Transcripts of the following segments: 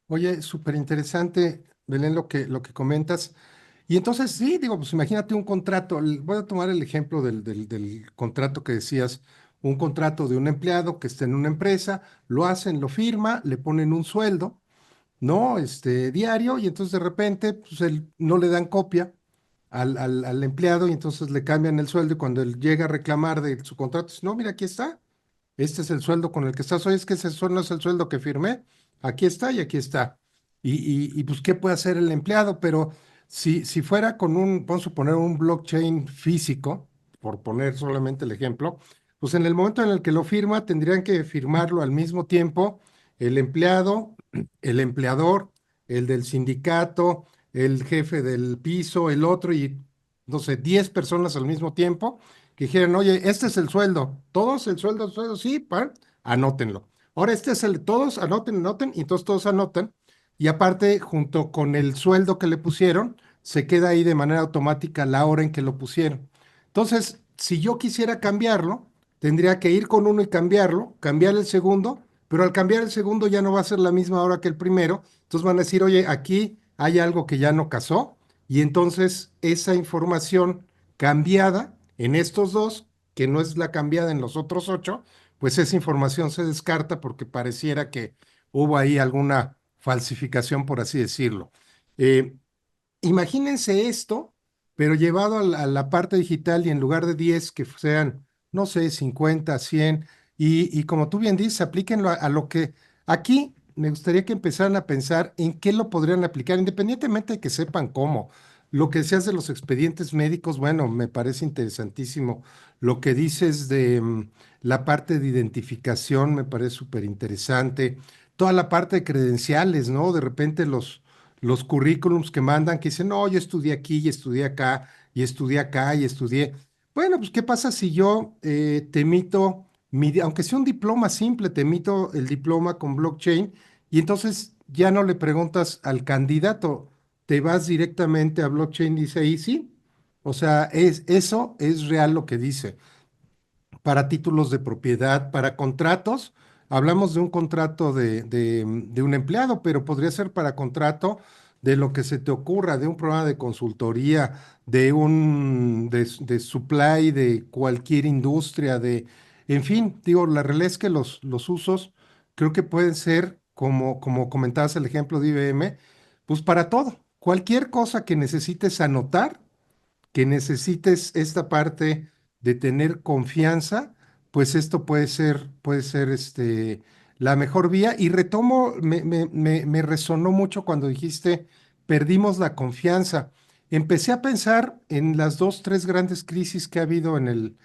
Oye, súper interesante, Belén, lo que comentas. Y entonces, sí, digo, pues imagínate un contrato. Voy a tomar el ejemplo del contrato que decías, un contrato de un empleado que está en una empresa, lo hacen, lo firma, le ponen un sueldo, ¿no? Diario, y entonces de repente, pues él, no le dan copia al empleado y entonces le cambian el sueldo y cuando él llega a reclamar de su contrato, dice, no, mira, aquí está. Este es el sueldo con el que estás hoy, es que ese no es el sueldo que firmé, aquí está y aquí está. Pues, ¿qué puede hacer el empleado? Pero si fuera con vamos a suponer, un blockchain físico, por poner solamente el ejemplo, pues en el momento en el que lo firma, tendrían que firmarlo al mismo tiempo el empleado, el empleador, el del sindicato, el jefe del piso, el otro y, no sé, 10 personas al mismo tiempo que dijeran, oye, este es el sueldo, todos el sueldo, sí, anótenlo. Ahora este es todos anoten, anoten, y entonces todos anotan, y aparte, junto con el sueldo que le pusieron, se queda ahí de manera automática la hora en que lo pusieron. Entonces, si yo quisiera cambiarlo, tendría que ir con uno y cambiarlo, cambiar el segundo, pero al cambiar el segundo ya no va a ser la misma hora que el primero, entonces van a decir, oye, aquí hay algo que ya no casó, y entonces esa información cambiada en estos dos, que no es la cambiada en los otros 8, pues esa información se descarta porque pareciera que hubo ahí alguna falsificación, por así decirlo. Eh, Imagínense esto, pero llevado a la parte digital y en lugar de 10 que sean, no sé, 50, 100, y como tú bien dices, aplíquenlo a lo que aquí me gustaría que empezaran a pensar en qué lo podrían aplicar, independientemente de que sepan cómo. Lo que decías de los expedientes médicos, bueno, me parece interesantísimo. Lo que dices de la parte de identificación me parece súper interesante. Toda la parte de credenciales, ¿no? De repente los currículums que mandan que dicen, no, yo estudié aquí y estudié acá y estudié acá y estudié. Bueno, pues, ¿qué pasa si yo te emito, aunque sea un diploma simple, te emito el diploma con blockchain y entonces ya no le preguntas al candidato, te vas directamente a blockchain y dice ahí sí. O sea, eso es real lo que dice para títulos de propiedad, para contratos. Hablamos de un contrato de un empleado, pero podría ser para contrato de lo que se te ocurra, de un programa de consultoría, de supply, de cualquier industria, en fin, digo, la realidad es que los usos creo que pueden ser, como comentabas el ejemplo de IBM, pues para todo. Cualquier cosa que necesites anotar, que necesites esta parte de tener confianza, pues esto puede ser la mejor vía. Y retomo, me resonó mucho cuando dijiste, perdimos la confianza. Empecé a pensar en las dos, tres grandes crisis que ha habido en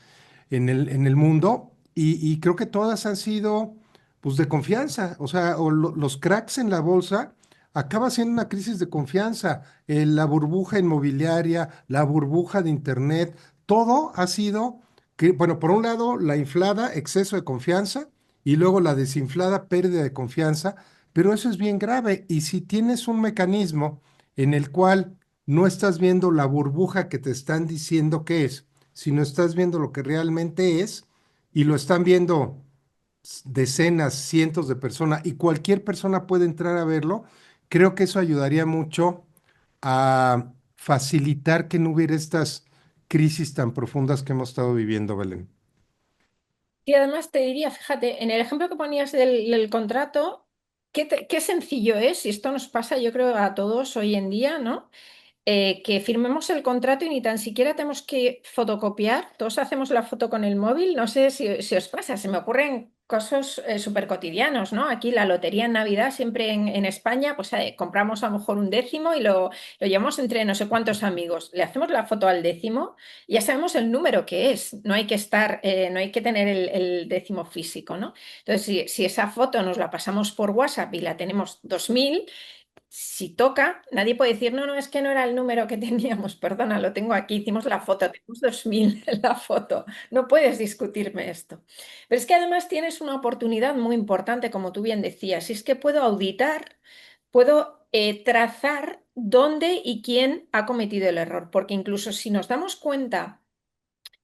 el mundo y creo que todas han sido pues de confianza, o sea, los cracks en la bolsa acaba siendo una crisis de confianza, la burbuja inmobiliaria, la burbuja de internet, todo ha sido que, bueno, por un lado la inflada exceso de confianza y luego la desinflada pérdida de confianza, pero eso es bien grave y si tienes un mecanismo en el cual no estás viendo la burbuja que te están diciendo que es, sino estás viendo lo que realmente es y lo están viendo decenas, cientos de personas y cualquier persona puede entrar a verlo, creo que eso ayudaría mucho a facilitar que no hubiera estas crisis tan profundas que hemos estado viviendo, Belén. Y además te diría, fíjate, en el ejemplo que ponías del contrato, qué sencillo es, y esto nos pasa yo creo a todos hoy en día, ¿no? Que firmemos el contrato y ni tan siquiera tenemos que fotocopiar, todos hacemos la foto con el móvil, no sé si os pasa, se me ocurren cosas súper cotidianos, ¿no? Aquí la lotería en Navidad, siempre en España, pues compramos a lo mejor un décimo y lo llevamos entre no sé cuántos amigos, le hacemos la foto al décimo y ya sabemos el número que es, no hay que estar, no hay que tener el décimo físico, ¿no? Entonces, si esa foto nos la pasamos por WhatsApp y la tenemos 2000, si toca, nadie puede decir, no, no, es que no era el número que teníamos, perdona, lo tengo aquí, hicimos la foto, tenemos 2000 en la foto, no puedes discutirme esto. Pero es que además tienes una oportunidad muy importante, como tú bien decías, y es que puedo auditar, puedo trazar dónde y quién ha cometido el error, porque incluso si nos damos cuenta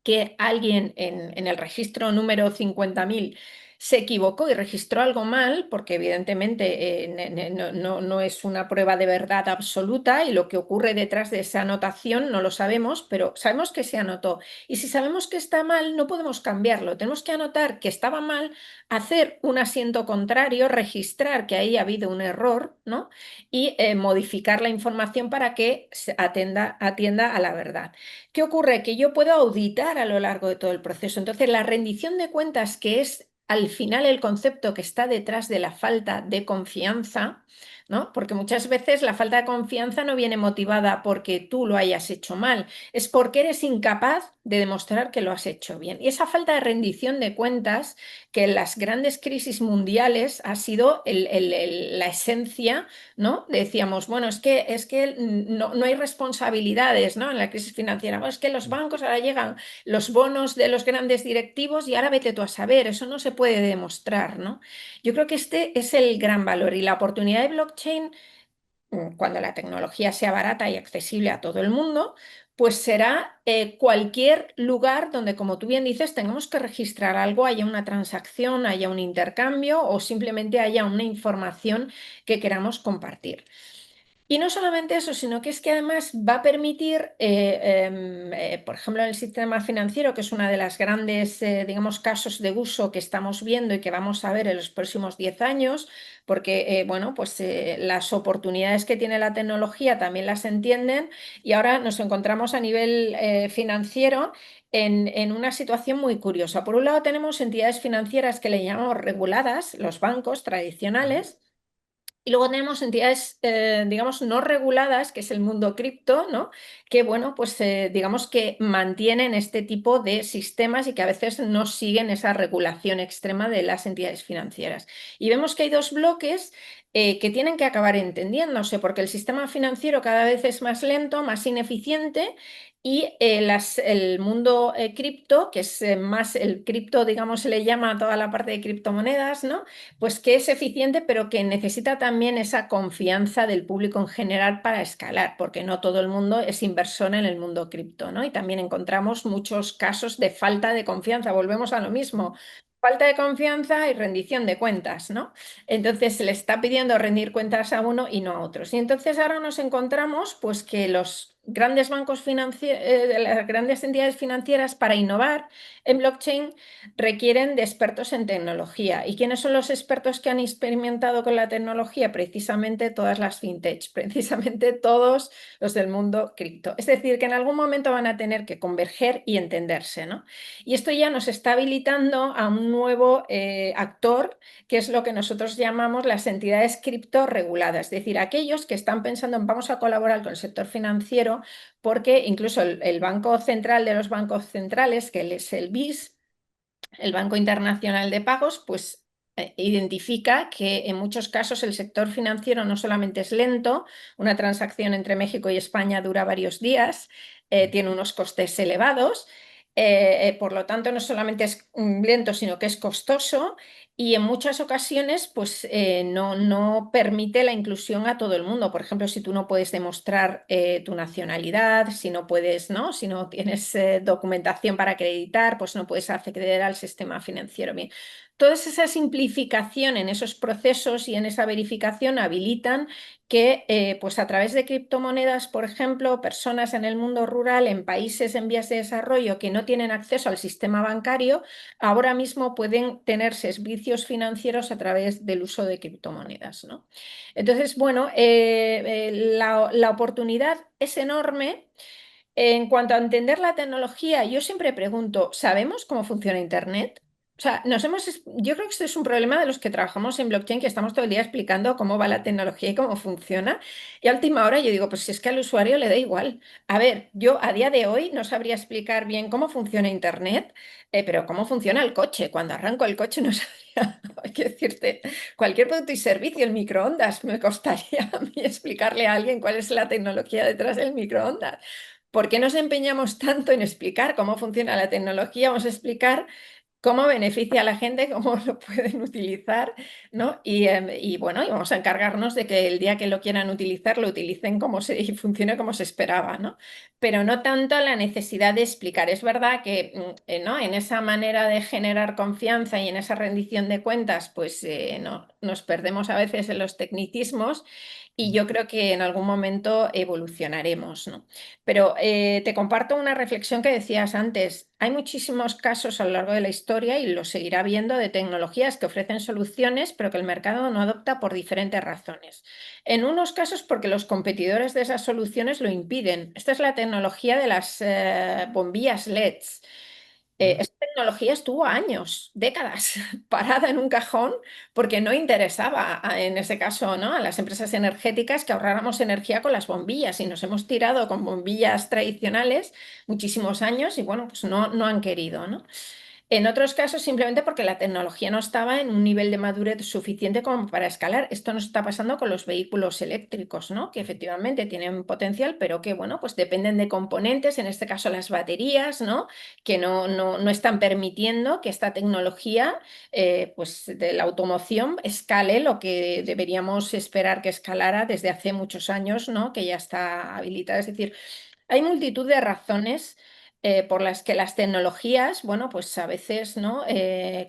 que alguien en el registro número 50.000 se equivocó y registró algo mal, porque evidentemente no es una prueba de verdad absoluta y lo que ocurre detrás de esa anotación no lo sabemos, pero sabemos que se anotó. Y si sabemos que está mal, no podemos cambiarlo. Tenemos que anotar que estaba mal, hacer un asiento contrario, registrar que ahí ha habido un error, ¿no? Y modificar la información para que atienda a la verdad. ¿Qué ocurre? Que yo puedo auditar a lo largo de todo el proceso. Entonces, la rendición de cuentas, que es al final el concepto que está detrás de la falta de confianza, ¿no? Porque muchas veces la falta de confianza no viene motivada porque tú lo hayas hecho mal, es porque eres incapaz de demostrar que lo has hecho bien. Y esa falta de rendición de cuentas, que en las grandes crisis mundiales ha sido la esencia, ¿no? Decíamos, bueno, es que no hay responsabilidades, ¿no? En la crisis financiera. Bueno, es que los bancos ahora llegan los bonos de los grandes directivos y ahora vete tú a saber, eso no se puede demostrar, ¿no? Yo creo que este es el gran valor y la oportunidad de blockchain, cuando la tecnología sea barata y accesible a todo el mundo, pues será cualquier lugar donde, como tú bien dices, tengamos que registrar algo, haya una transacción, haya un intercambio o simplemente haya una información que queramos compartir. Y no solamente eso, sino que es que además va a permitir, por ejemplo, en el sistema financiero, que es una de las grandes, digamos, casos de uso que estamos viendo y que vamos a ver en los próximos 10 años, porque, bueno, pues las oportunidades que tiene la tecnología también las entienden y ahora nos encontramos a nivel financiero en una situación muy curiosa. Por un lado, tenemos entidades financieras que le llamamos reguladas, los bancos tradicionales. Y luego tenemos entidades, digamos, no reguladas, que es el mundo cripto, ¿no? Que, bueno, pues digamos que mantienen este tipo de sistemas y que a veces no siguen esa regulación extrema de las entidades financieras. Y vemos que hay dos bloques que tienen que acabar entendiéndose, porque el sistema financiero cada vez es más lento, más ineficiente. Y el mundo cripto, que es más el cripto, digamos, se le llama a toda la parte de criptomonedas, ¿no? Pues que es eficiente, pero que necesita también esa confianza del público en general para escalar, porque no todo el mundo es inversor en el mundo cripto, ¿no? Y también encontramos muchos casos de falta de confianza. Volvemos a lo mismo. Falta de confianza y rendición de cuentas, ¿no? Entonces se le está pidiendo rendir cuentas a uno y no a otros. Y entonces ahora nos encontramos pues que los grandes bancos financieros, las grandes entidades financieras para innovar en blockchain requieren de expertos en tecnología. ¿Y quiénes son los expertos que han experimentado con la tecnología? Precisamente todas las fintech, precisamente todos los del mundo cripto. Es decir, que en algún momento van a tener que converger y entenderse, ¿no? Y esto ya nos está habilitando a un nuevo actor, que es lo que nosotros llamamos las entidades cripto reguladas, es decir, aquellos que están pensando en vamos a colaborar con el sector financiero, porque incluso el Banco Central de los bancos centrales, que es el BIS, el Banco Internacional de Pagos, pues identifica que en muchos casos el sector financiero no solamente es lento, una transacción entre México y España dura varios días, tiene unos costes elevados, por lo tanto no solamente es lento, sino que es costoso y en muchas ocasiones pues no permite la inclusión a todo el mundo. Por ejemplo, si tú no puedes demostrar tu nacionalidad, si no puedes, ¿no? Si no tienes documentación para acreditar, pues no puedes acceder al sistema financiero. Bien, toda esa simplificación en esos procesos y en esa verificación habilitan que pues a través de criptomonedas, por ejemplo, personas en el mundo rural, en países en vías de desarrollo que no tienen acceso al sistema bancario, ahora mismo pueden tener servicios financieros a través del uso de criptomonedas, ¿no? Entonces, bueno, la oportunidad es enorme. En cuanto a entender la tecnología, yo siempre pregunto, ¿sabemos cómo funciona Internet? O sea, yo creo que este es un problema de los que trabajamos en blockchain, que estamos todo el día explicando cómo va la tecnología y cómo funciona. Y a última hora yo digo, pues si es que al usuario le da igual. A ver, yo a día de hoy no sabría explicar bien cómo funciona Internet, pero cómo funciona el coche. Cuando arranco el coche no sabría, hay que decirte, cualquier producto y servicio, el microondas, me costaría a mí explicarle a alguien cuál es la tecnología detrás del microondas. ¿Por qué nos empeñamos tanto en explicar cómo funciona la tecnología? Vamos a explicar cómo beneficia a la gente, cómo lo pueden utilizar, ¿no? Y bueno, y vamos a encargarnos de que el día que lo quieran utilizar, lo utilicen y funcione como se esperaba, ¿no? Pero no tanto la necesidad de explicar. Es verdad que, ¿no? En esa manera de generar confianza y en esa rendición de cuentas, pues no, nos perdemos a veces en los tecnicismos y yo creo que en algún momento evolucionaremos, ¿no? Pero te comparto una reflexión que decías antes. Hay muchísimos casos a lo largo de la historia y lo seguirá viendo de tecnologías que ofrecen soluciones, pero que el mercado no adopta por diferentes razones. En unos casos porque los competidores de esas soluciones lo impiden. Esta es la tecnología de las bombillas LEDs. ¿Mm? Esta tecnología estuvo años, décadas, parada en un cajón porque no interesaba en ese caso, ¿no? A las empresas energéticas que ahorráramos energía con las bombillas y nos hemos tirado con bombillas tradicionales muchísimos años y bueno, pues no, no han querido, ¿no? En otros casos, simplemente porque la tecnología no estaba en un nivel de madurez suficiente como para escalar. Esto nos está pasando con los vehículos eléctricos, ¿no? Que efectivamente tienen potencial, pero que, bueno, pues dependen de componentes, en este caso las baterías, ¿no? Que no están permitiendo que esta tecnología, pues de la automoción, escale lo que deberíamos esperar que escalara desde hace muchos años, ¿no? Que ya está habilitada. Es decir, hay multitud de razones por las que las tecnologías, bueno, pues a veces, ¿no?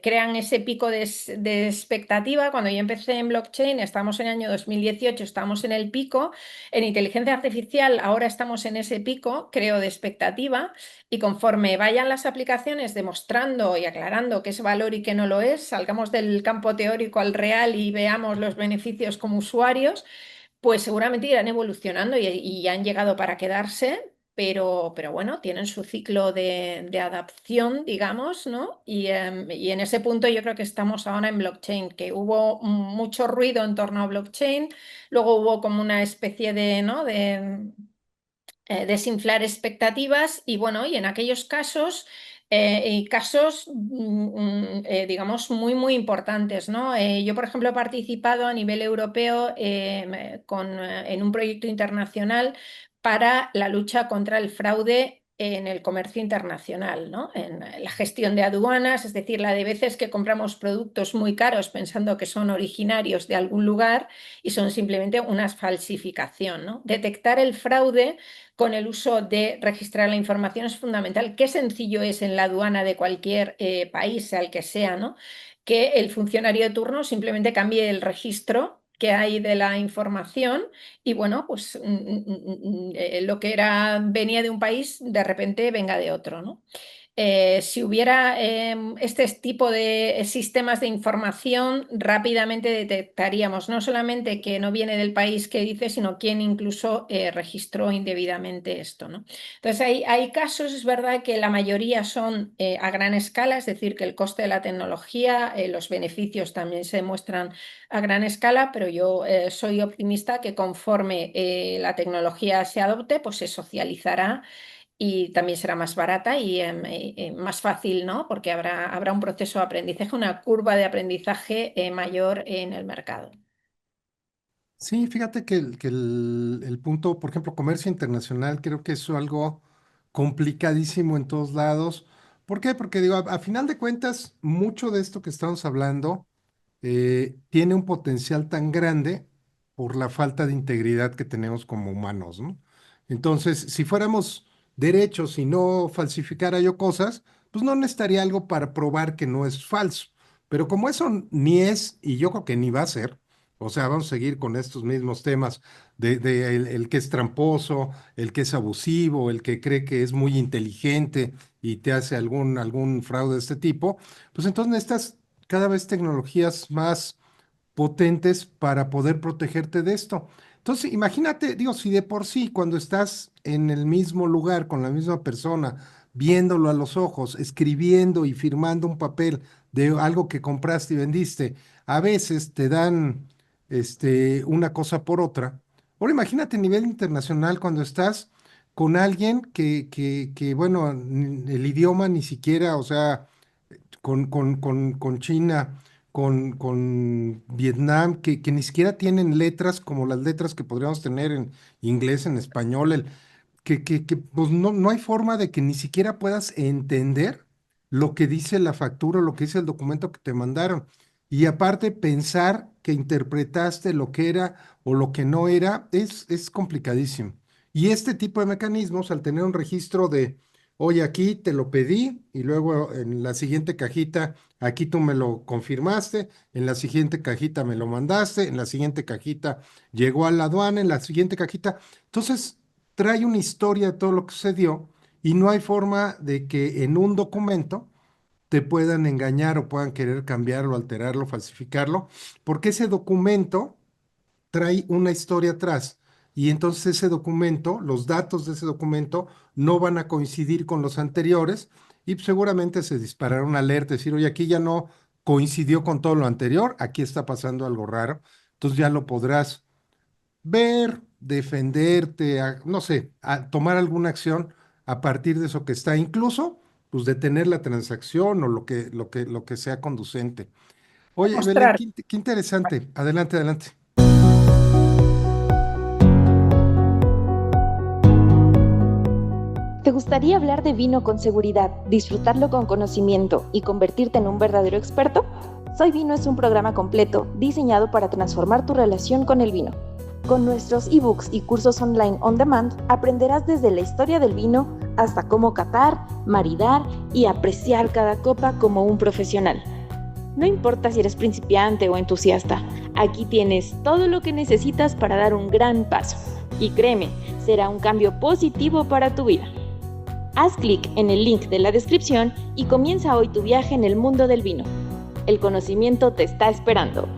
Crean ese pico de expectativa. Cuando yo empecé en blockchain, estamos en el año 2018, estamos en el pico. En inteligencia artificial, ahora estamos en ese pico, creo, de expectativa. Y conforme vayan las aplicaciones demostrando y aclarando qué es valor y qué no lo es, salgamos del campo teórico al real y veamos los beneficios como usuarios, pues seguramente irán evolucionando y han llegado para quedarse, pero bueno, tienen su ciclo de adaptación, digamos, ¿no? Y en ese punto yo creo que estamos ahora en blockchain, que hubo mucho ruido en torno a blockchain, luego hubo como una especie de, ¿no? de desinflar expectativas y bueno, y en aquellos casos, digamos, muy, muy importantes, ¿no? Yo, por ejemplo, he participado a nivel europeo en un proyecto internacional para la lucha contra el fraude en el comercio internacional, ¿no? En la gestión de aduanas, es decir, la de veces que compramos productos muy caros pensando que son originarios de algún lugar y son simplemente una falsificación, ¿no? Detectar el fraude con el uso de registrar la información es fundamental. Qué sencillo es en la aduana de cualquier país, sea el que sea, ¿no? Que el funcionario de turno simplemente cambie el registro que hay de la información y bueno, pues lo que venía de un país de repente venga de otro, ¿no? Si hubiera este tipo de sistemas de información, rápidamente detectaríamos no solamente que no viene del país que dice, sino quién incluso registró indebidamente esto, ¿no? Entonces, hay casos, es verdad que la mayoría son a gran escala, es decir, que el coste de la tecnología, los beneficios también se muestran a gran escala, pero yo soy optimista que conforme la tecnología se adopte, pues se socializará y también será más barata y más fácil, ¿no? Porque habrá un proceso de aprendizaje, una curva de aprendizaje mayor en el mercado. Sí, fíjate que el punto, por ejemplo, comercio internacional, creo que es algo complicadísimo en todos lados. ¿Por qué? Porque digo, a final de cuentas, mucho de esto que estamos hablando tiene un potencial tan grande por la falta de integridad que tenemos como humanos, ¿no? Entonces, si fuéramos derechos y no falsificara yo cosas, pues no necesitaría algo para probar que no es falso. Pero como eso ni es, y yo creo que ni va a ser, o sea, vamos a seguir con estos mismos temas de el que es tramposo, el que es abusivo, el que cree que es muy inteligente y te hace algún fraude de este tipo, pues entonces necesitas cada vez tecnologías más potentes para poder protegerte de esto. Entonces, imagínate, digo, si de por sí cuando estás en el mismo lugar con la misma persona, viéndolo a los ojos, escribiendo y firmando un papel de algo que compraste y vendiste, a veces te dan una cosa por otra. Ahora imagínate a nivel internacional cuando estás con alguien que bueno, el idioma ni siquiera, o sea, con China, con Vietnam, que ni siquiera tienen letras como las letras que podríamos tener en inglés, en español, pues no hay forma de que ni siquiera puedas entender lo que dice la factura, lo que dice el documento que te mandaron. Y aparte, pensar que interpretaste lo que era o lo que no era es complicadísimo. Y este tipo de mecanismos, al tener un registro de, oye, aquí te lo pedí y luego en la siguiente cajita, aquí tú me lo confirmaste, en la siguiente cajita me lo mandaste, en la siguiente cajita llegó a la aduana, en la siguiente cajita. Entonces, trae una historia de todo lo que sucedió y no hay forma de que en un documento te puedan engañar o puedan querer cambiarlo, alterarlo, falsificarlo, porque ese documento trae una historia atrás. Y entonces ese documento, los datos de ese documento no van a coincidir con los anteriores y seguramente se disparará una alerta, decir, oye, aquí ya no coincidió con todo lo anterior, aquí está pasando algo raro. Entonces ya lo podrás ver, defenderte, no sé, tomar alguna acción a partir de eso que está, incluso pues detener la transacción o lo que sea conducente. Oye, Belén, Mostrar. qué interesante. Adelante, adelante. ¿Te gustaría hablar de vino con seguridad, disfrutarlo con conocimiento y convertirte en un verdadero experto? Soy Vino es un programa completo diseñado para transformar tu relación con el vino. Con nuestros ebooks y cursos online on demand, aprenderás desde la historia del vino hasta cómo catar, maridar y apreciar cada copa como un profesional. No importa si eres principiante o entusiasta, aquí tienes todo lo que necesitas para dar un gran paso. Y créeme, será un cambio positivo para tu vida. Haz clic en el link de la descripción y comienza hoy tu viaje en el mundo del vino. El conocimiento te está esperando.